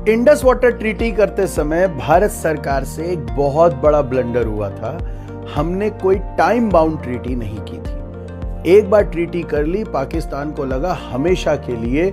Indus water treaty करते समय भारत सरकार से एक बहुत बड़ा ब्लंडर हुआ था। हमने कोई टाइम बाउंड ट्रीटी नहीं की थी। एक बार ट्रीटी कर ली, पाकिस्तान को लगा हमेशा के लिए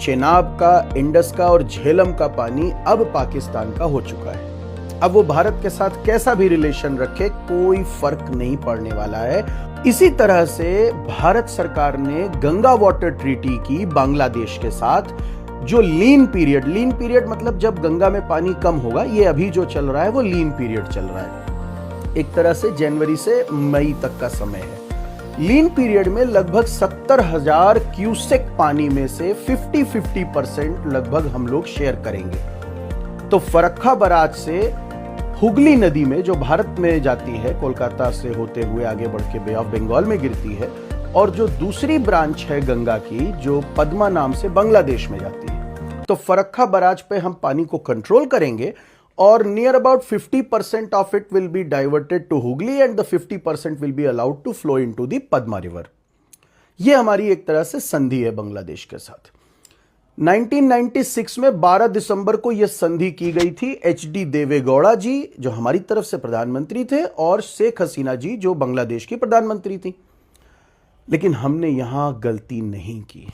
चेनाब का, इंडस का और झेलम का पानी अब पाकिस्तान का हो चुका है। अब वो भारत के साथ कैसा भी रिलेशन रखे, कोई फर्क नहीं पड़ने वाला है। इसी तरह से भारत सरकार ने गंगा वाटर ट्रीटी की बांग्लादेश के साथ। जो लीन पीरियड मतलब जब गंगा में पानी कम होगा, ये अभी जो चल रहा है वो लीन पीरियड चल रहा है। एक तरह से जनवरी से मई तक का समय है। लीन पीरियड में लगभग 70,000 क्यूसेक पानी में से 50-50% लगभग हम लोग शेयर करेंगे। तो फरक्का बराज से हुगली नदी में, जो भारत में जाती है, कोलकाता से होते हुए आगे बढ़ के बे ऑफ बंगाल में गिरती है, और जो दूसरी ब्रांच है गंगा की, जो पद्मा नाम से बांग्लादेश में जाती है। तो फरक्का बराज पे हम पानी को कंट्रोल करेंगे और near about 50% of it will be diverted to Hooghly and the 50% will be allowed to flow into the Padma river. ये हमारी एक तरह से संधि है बांग्लादेश के साथ। 1996 में 12 दिसंबर को यह संधि की गई थी। HD देवेगौड़ा जी, जो हमारी तरफ से प्रधानमंत्री थे, और शेख हसीना जी, जो बांग्लादेश की प्रधानमंत्री थी। लेकिन हमने यहां गलती नहीं की।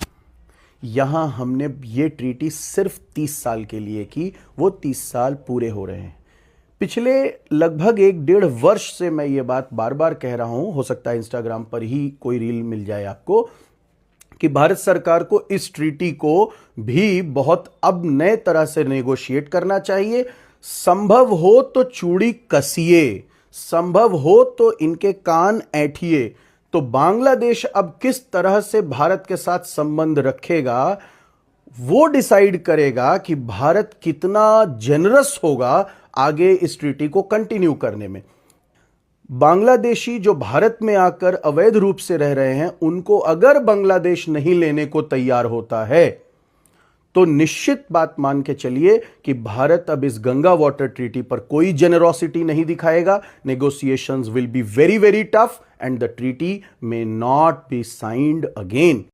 यहां हमने ये ट्रीटी सिर्फ 30 साल के लिए की। वो 30 साल पूरे हो रहे हैं। पिछले लगभग 1-1.5 वर्ष से मैं ये बात बार बार कह रहा हूं, हो सकता है इंस्टाग्राम पर ही कोई रील मिल जाए आपको, कि भारत सरकार को इस ट्रीटी को भी बहुत अब नए तरह से नेगोशिएट करना चाहिए। संभव हो तो चूड़ी कसिए, संभव हो तो इनके कान ऐंठिए। तो बांग्लादेश अब किस तरह से भारत के साथ संबंध रखेगा, वो डिसाइड करेगा कि भारत कितना जेनरस होगा आगे इस ट्रीटी को कंटिन्यू करने में। बांग्लादेशी जो भारत में आकर अवैध रूप से रह रहे हैं, उनको अगर बांग्लादेश नहीं लेने को तैयार होता है, तो निश्चित बात मान के चलिए कि भारत अब इस गंगा वाटर ट्रीटी पर कोई जेनरोसिटी नहीं दिखाएगा। Negotiations will be very very tough and the treaty may not be signed again.